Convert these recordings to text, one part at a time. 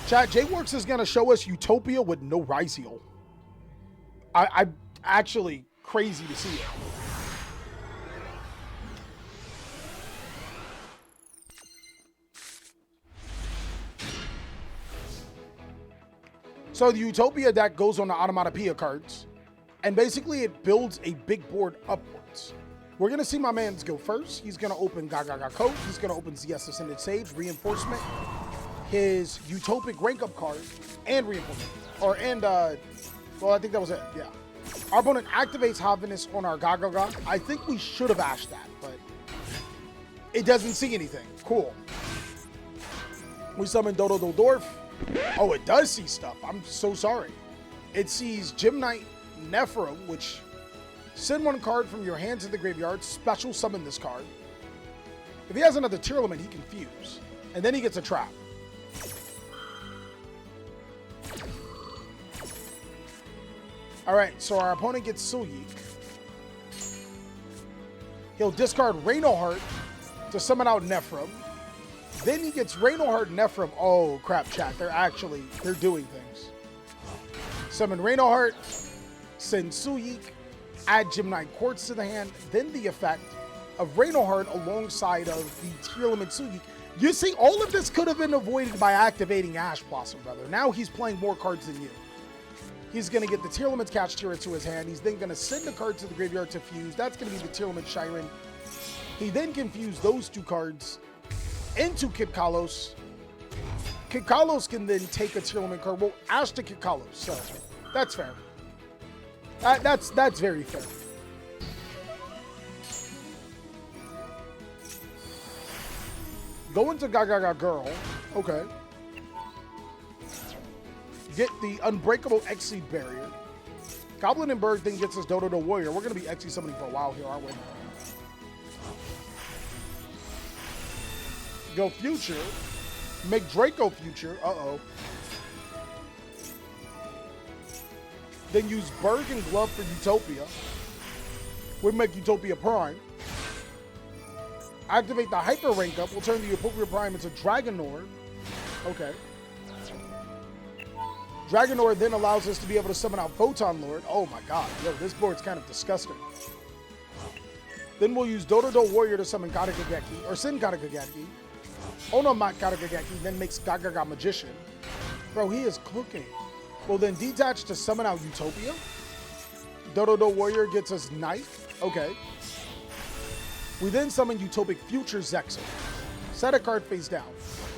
Chat, J-Works is going to show us Utopia with no Ryziel. I'm actually crazy to see it. So the Utopia deck goes on the Onomatopoeia cards, and basically it builds a big board upwards. We're going to see my man's go first. He's going to open Gaga Coat. He's going to open ZS Ascended Sage, Reinforcement, his Utopic rank up card, and Reinforcement. Well, I think that was it, yeah. Our opponent activates Havinus on our Gaga. I think we should have ashed that, but it doesn't see anything. Cool. We summon Dodo Dordorf. Oh, it does see stuff. I'm so sorry. It sees Gymnite Nephrim, which send one card from your hand to the graveyard, special summon this card. If he has another Tearlament, he can fuse. And then he gets a trap. Alright, so our opponent gets Sulyik. He'll discard Reinoheart to summon out Nephrim. Then he gets Reinoheart and Nephrim. Oh, crap, chat. They're doing things. Summon Reinoheart, send Sulyik, add Gymnite Quartz to the hand, then the effect of Reinoheart alongside of the Tearlament Sulyik. You see, all of this could have been avoided by activating Ash Blossom, brother. Now he's playing more cards than you. He's going to get the Tearlament Catch-Tira to his hand. He's then going to send a card to the graveyard to fuse. That's going to be the Tearlament Shiren. He then can fuse those two cards into Kid Kalos. Kid Kalos can then take a Tearlament card. Well, Ash to Kid Kalos, so that's fair. That's very fair. Go into Gaga Girl. Okay. Get the Unbreakable Exceed Barrier. Goblin and Berg then gets us Dodo the Warrior. We're going to be Exceed summoning for a while here, aren't we? Go Future. Make Draco Future. Uh-oh. Then use Berg and Glove for Utopia. We'll make Utopia Prime. Activate the Hyper Rank Up. We'll turn the Utopia Prime into Dragonor. Okay. Dragonor then allows us to be able to summon out Photon Lord. Oh my god. Yo, this board's kind of disgusting. Then we'll use Dodo Warrior to summon Katagageki, or send Katagageki. Onomat Katagageki then makes Gagaga Magician. Bro, he is cooking. We'll then detach to summon out Utopia. Dodo Warrior gets us Knife. Okay. We then summon Utopic Future Zexal. Set a card face down.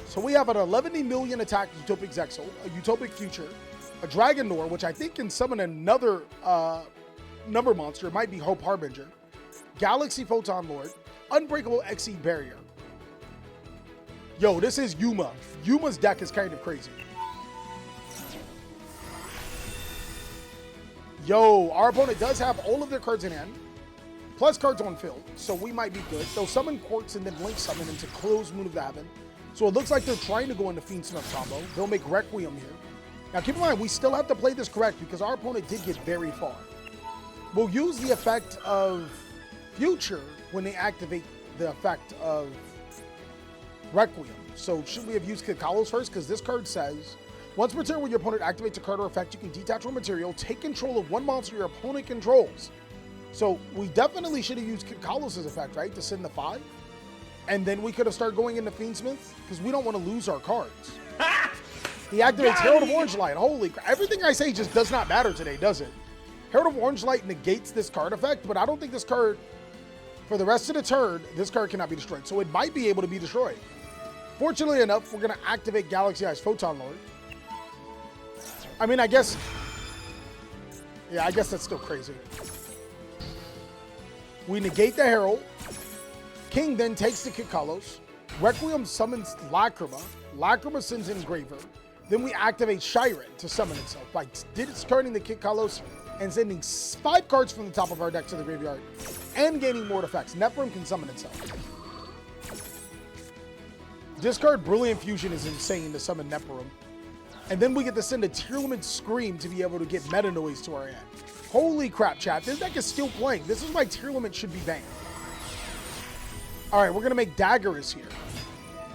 So we have an 11 million attack Utopic Zexal, a Utopic Future, a Dragonor, which I think can summon another number monster. It might be Hope Harbinger. Galaxy Photon Lord, Unbreakable Exceed Barrier. Yo, this is Yuma. Yuma's deck is kind of crazy. Yo, our opponent does have all of their cards in hand, plus cards on field, so we might be good. They'll summon Quartz and then Link Summon into close Moon of the Heaven. So it looks like they're trying to go into Fiend Snuff combo. They'll make Requiem here. Now keep in mind, we still have to play this correct because our opponent did get very far. We'll use the effect of Future when they activate the effect of Requiem. So should we have used Kid Kalos first? Because this card says, once per turn when your opponent activates a card or effect, you can detach one material, take control of one monster your opponent controls. So we definitely should have used Kid Kalos' effect, right? To send the 5. And then we could have started going into Fiendsmith because we don't want to lose our cards. He activates Herald of Orange Light. Holy crap. Everything I say just does not matter today, does it? Herald of Orange Light negates this card effect, but I don't think this card, for the rest of the turn, this card cannot be destroyed. So it might be able to be destroyed. Fortunately enough, we're going to activate Galaxy Eyes Photon Lord. I mean, I guess that's still crazy. We negate the Herald. King then takes the Kid Kalos. Requiem summons Lacrima. Lacrima sends in Graver. Then we activate Shiren to summon itself by discarding the Kid Kalos and sending 5 cards from the top of our deck to the graveyard and gaining more effects. Nephrim can summon itself. Discard Brilliant Fusion is insane to summon Nephrim. And then we get to send a Tearlament Scream to be able to get Meta Noise to our end. Holy crap, chat. This deck is still playing. This is why Tearlament should be banned. All right, we're going to make Daggerus here.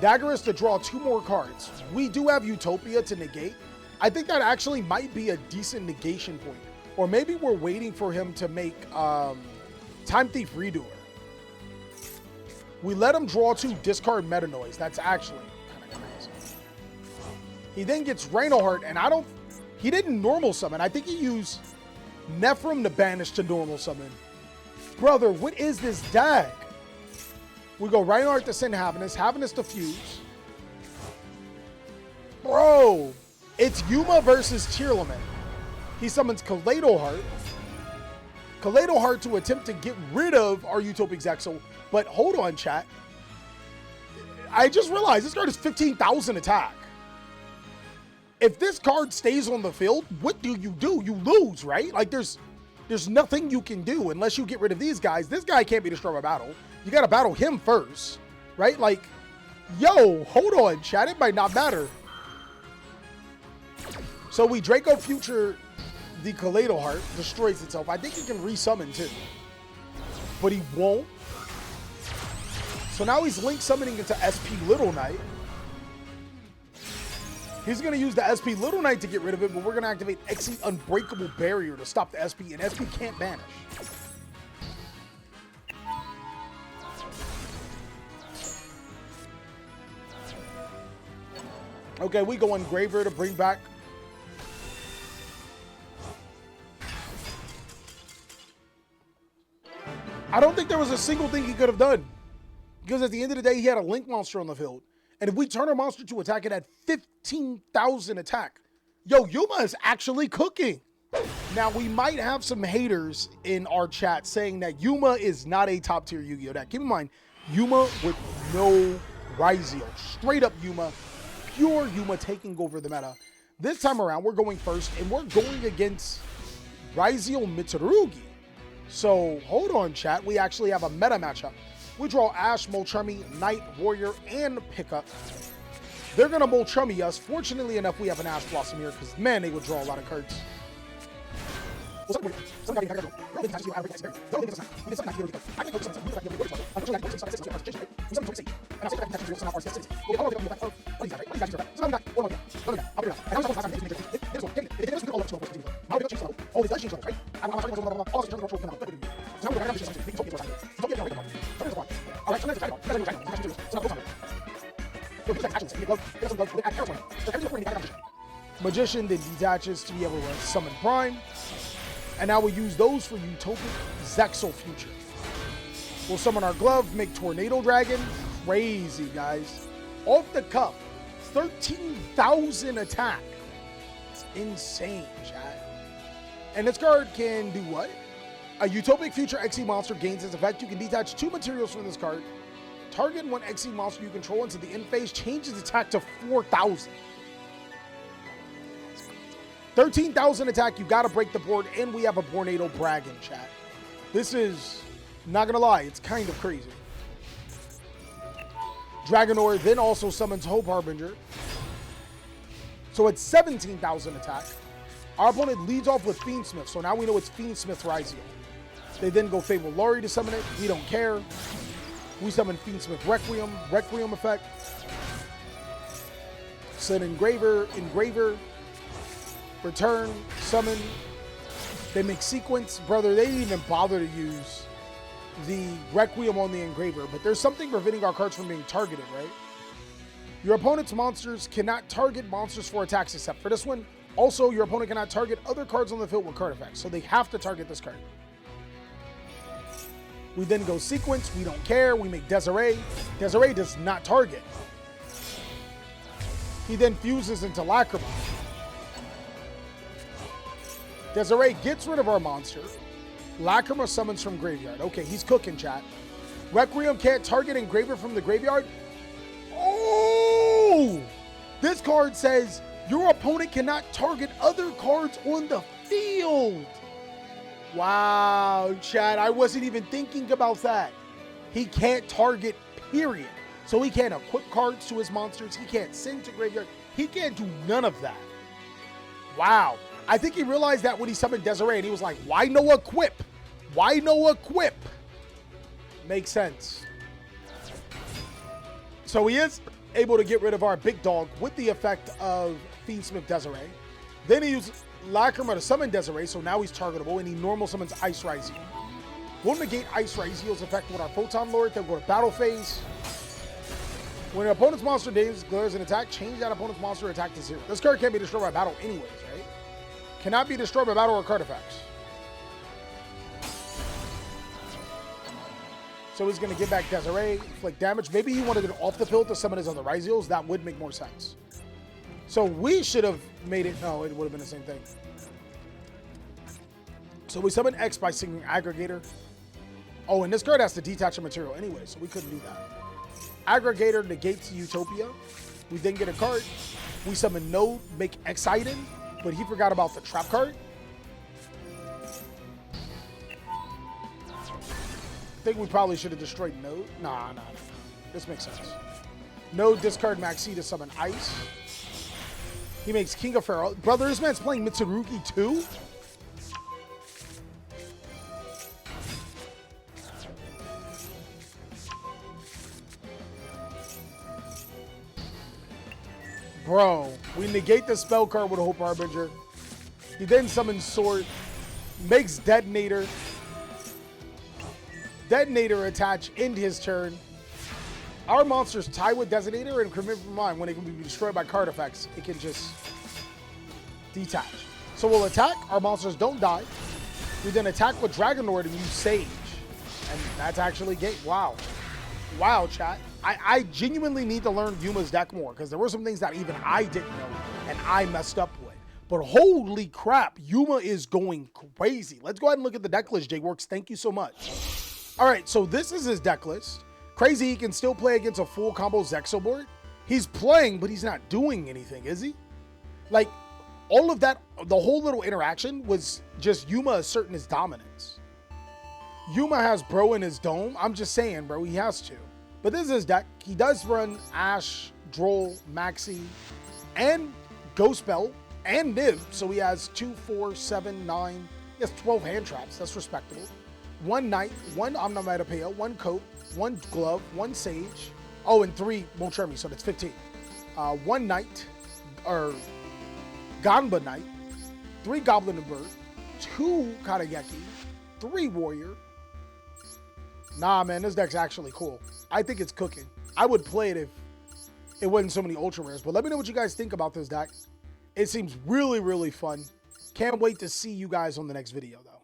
Dagger is to draw 2 more cards. We do have Utopia to negate. I think that actually might be a decent negation point. Or maybe we're waiting for him to make Time Thief Redoer. We let him draw 2, discard Meta Noise. That's actually kind of crazy. He then gets Rhinoheart, and he didn't normal summon. I think he used Nephrim to banish to normal summon. Brother, what is this deck? We go Reinhardt to send Havinous, Havinous to Fuse. Bro, it's Yuma versus Tearlament. He summons Kaleido Heart to attempt to get rid of our Utopic Zexal. But hold on, chat. I just realized this card is 15,000 attack. If this card stays on the field, what do? You lose, right? Like there's nothing you can do unless you get rid of these guys. This guy can't be destroyed by battle. You got to battle him first, right? Like, yo, hold on, chat. It might not matter. So we Draco Future the Kaleido Heart, destroys itself. I think he can resummon too, but he won't. So now he's Link summoning into SP Little Knight. He's going to use the SP Little Knight to get rid of it, but we're going to activate Xe Unbreakable Barrier to stop the SP, and SP can't banish. Okay, we go Engraver to bring back. I don't think there was a single thing he could have done, because at the end of the day, he had a Link monster on the field. And if we turn our monster to attack, it had 15,000 attack. Yo, Yuma is actually cooking. Now, we might have some haters in our chat saying that Yuma is not a top tier Yu-Gi-Oh deck. Keep in mind, Yuma with no Ryzeo. Straight up Yuma, pure Yuma taking over the meta. This time around, we're going first, and we're going against Ryzeo Mitsurugi. So, hold on, chat. We actually have a meta matchup. We draw Ash, Molchummy, Knight, Warrior, and Pickup. They're going to Molchummy us. Fortunately enough, we have an Ash Blossom here because, man, they would draw a lot of cards. Magician then detaches to be able to summon Prime. And now we use those for Utopic Zexal Future. We'll summon our glove, make Tornado Dragon. Crazy, guys. Off the cuff, 13,000 attack. It's insane, chat. And this card can do what? A Utopic Future Xe monster gains its effect. You can detach 2 materials from this card. Target one Xe monster you control into the end phase, changes attack to 4,000. 13,000 attack, you gotta break the board, and we have a Tornado Dragon, chat. This is, not gonna lie, it's kind of crazy. Dragonor then also summons Hope Harbinger. So it's 17,000 attack. Our opponent leads off with Fiendsmith, so now we know it's Fiendsmith Ryzeo. They then go Fable Lori to summon it. We don't care. We summon Fiendsmith Requiem, Requiem effect. Send Engraver, return, summon. They make sequence. Brother, they didn't even bother to use the Requiem on the Engraver, but there's something preventing our cards from being targeted, right? Your opponent's monsters cannot target monsters for attacks except for this one. Also, your opponent cannot target other cards on the field with card effects, so they have to target this card. We then go sequence. We don't care. We make Desiree. Desiree does not target. He then fuses into Lacrima. Desiree gets rid of our monster. Lacrima summons from graveyard. Okay, he's cooking, chat. Requiem can't target Engraver from the graveyard. Oh! This card says your opponent cannot target other cards on the field. Wow, chat. I wasn't even thinking about that. He can't target, period. So he can't equip cards to his monsters. He can't send to graveyard. He can't do none of that. Wow. I think he realized that when he summoned Desiree, and he was like, why no equip? Why no equip? Makes sense. So he is able to get rid of our big dog with the effect of Fiendsmith Desiree. Then he used Lacrima to summon Desiree, so now he's targetable, and he normal summons Ice Raizio. We'll negate Ice Raizio's effect with our Photon Lord, then go to battle phase. When an opponent's monster declares an attack, change that opponent's monster attack to 0. This card can't be destroyed by battle anyways, right? Cannot be destroyed by battle or card effects. So he's going to give back Desiree, inflict damage. Maybe he wanted it off the field to summon his other Raizios. That would make more sense. So we should have made it. No, it would have been the same thing. So we summon X by singing Aggregator. Oh, and this card has to detach a material anyway, so we couldn't do that. Aggregator negates Utopia. We then get a card. We summon Node, make Excited, but he forgot about the trap card. I think we probably should have destroyed Node. Nah. This makes sense. Node, discard Maxi to summon Ice. He makes King of Pharaoh. Brother, this man's playing Mitsurugi too? Bro, we negate the spell card with a Hope Harbinger. He then summons Sword, makes Detonator. Detonator attach, end his turn. Our monsters tie with Detonator, and remember from mine, when it can be destroyed by card effects, it can just detach. So we'll attack, our monsters don't die. We then attack with Dragon Lord and use Sage. And that's actually game. Wow. Wow, chat. I genuinely need to learn Yuma's deck more, because there were some things that even I didn't know and I messed up with. But holy crap, Yuma is going crazy. Let's go ahead and look at the deck list, J-Works. Thank you so much. All right, so this is his deck list. Crazy, he can still play against a full combo Zexo board. He's playing, but he's not doing anything, is he? Like, all of that, the whole little interaction was just Yuma asserting his dominance. Yuma has Bro in his dome. I'm just saying, bro, he has to. But this is his deck. He does run Ash, Droll, Maxi, and Ghost Bell, and Niv. So he has 2, 4, 7, 9. He has 12 hand traps. That's respectable. 1 Knight, 1 Onomatopoeia, 1 Coat, 1 Glove, 1 Sage. Oh, and 3 Molchermi, so that's 15. 1 Knight, or Ganba Knight, 3 Goblin and Bird, 2 Katageki, 3 Warrior. Nah, man, this deck's actually cool. I think it's cooking. I would play it if it wasn't so many ultra rares, but let me know what you guys think about this deck. It seems really, really fun. Can't wait to see you guys on the next video, though.